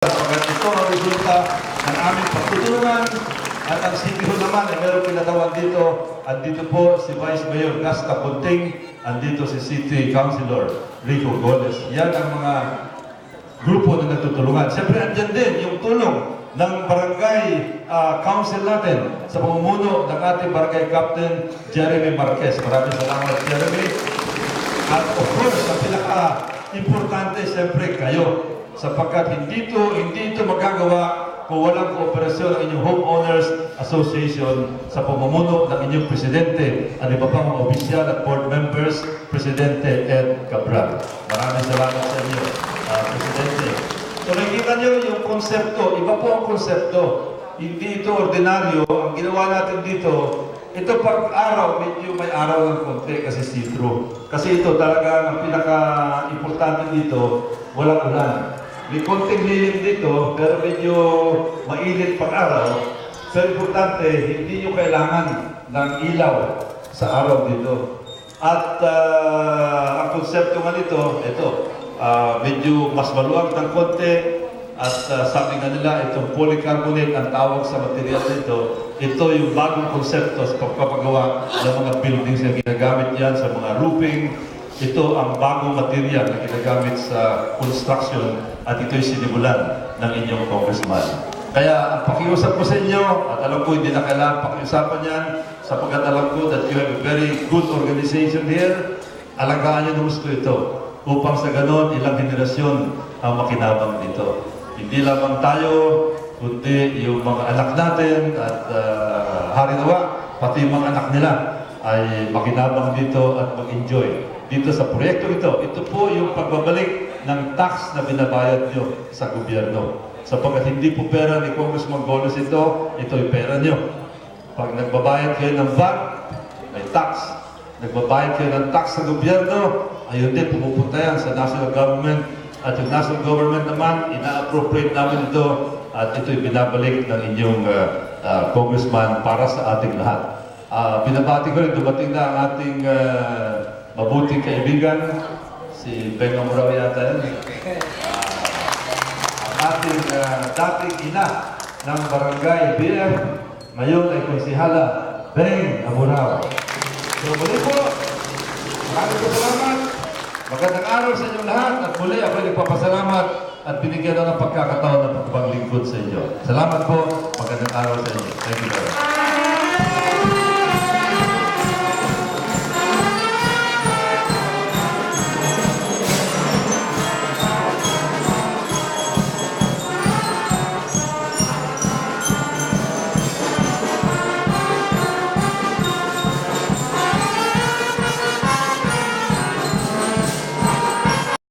Pagkat ito ang resulta ng aming pagtutulungan at ang City Hall naman ay meron pinatawag dito. Andito po si Vice Mayor Gasca Punting, andito si City Councilor Rico Goles. Yan ang mga grupo na nagtutulungan. Siyempre, andyan din yung tulong ng barangay council natin sa pamumuno ng ating barangay captain Jeremy Marquez. Maraming salamat, Jeremy. At of course, ang pinaka-importante siyempre kayo. Sapagkat hindi ito magagawa kung walang kooperasyon ng inyong Homeowners Association sa pamumuno ng inyong presidente at iba pang mga opisyal at board members, Presidente Ed Cabral. Maraming salamat sa inyo, Presidente. So nakikita nyo yung konsepto, iba po ang konsepto. Hindi ito ordinaryo. Ang ginawa natin dito, ito pag-araw, medyo may araw ng konti kasi see-through. Kasi ito talaga ang pinaka-importante dito, walang ulan. May konting lilim dito, pero medyo mainit pag-araw. Pero importante, hindi nyo kailangan ng ilaw sa araw dito. At ang konsepto nga nito, ito, medyo mas maluwag ng konti. At sabi nga nila, itong polycarbonate ang tawag sa material nito. Ito yung bagong konsepto sa pagpapagawa ng mga buildings na ginagamit yan sa mga roofing. Ito ang bagong material na ginagamit sa construction at ito'y sinimulan ng inyong congressman. Kaya ang pakiusap ko sa inyo, at alam ko hindi na kailangan pakiusapan yan, sapagkat alam ko that you have a very good organization here, alagaan nyo ng gusto ito upang sa ganon ilang henerasyon ang makinabang dito. Hindi lamang tayo, kundi yung mga anak natin at hari nawa, pati yung mga anak nila ay makinabang dito at mag-enjoy dito sa proyekto ito. Ito po yung pagbabalik ng tax na binabayad nyo sa gobyerno. Sapagkat hindi po pera ni Congressman Goles ito, ito yung pera nyo. Pag nagbabayad kayo ng VAT, may tax. Nagbabayad kayo ng tax sa gobyerno, ayun din, pumupunta yan sa national government. At yung national government naman, ina-appropriate namin ito at ito'y binabalik ng inyong congressman para sa ating lahat. Binabati ko rin, dumating na ang ating mabuting kaibigan, si Ben Amuraw yata yan. Ang ating dating ina ng barangay BF, ngayon ay konsihala, Ben Amuraw. So muli po, maraming salamat. Magandang araw sa inyong lahat at muli ako ay nagpapasalamat at binigyan ng pagkakataon na paglingkod sa inyo. Salamat po, magandang araw sa inyo. Thank you very much.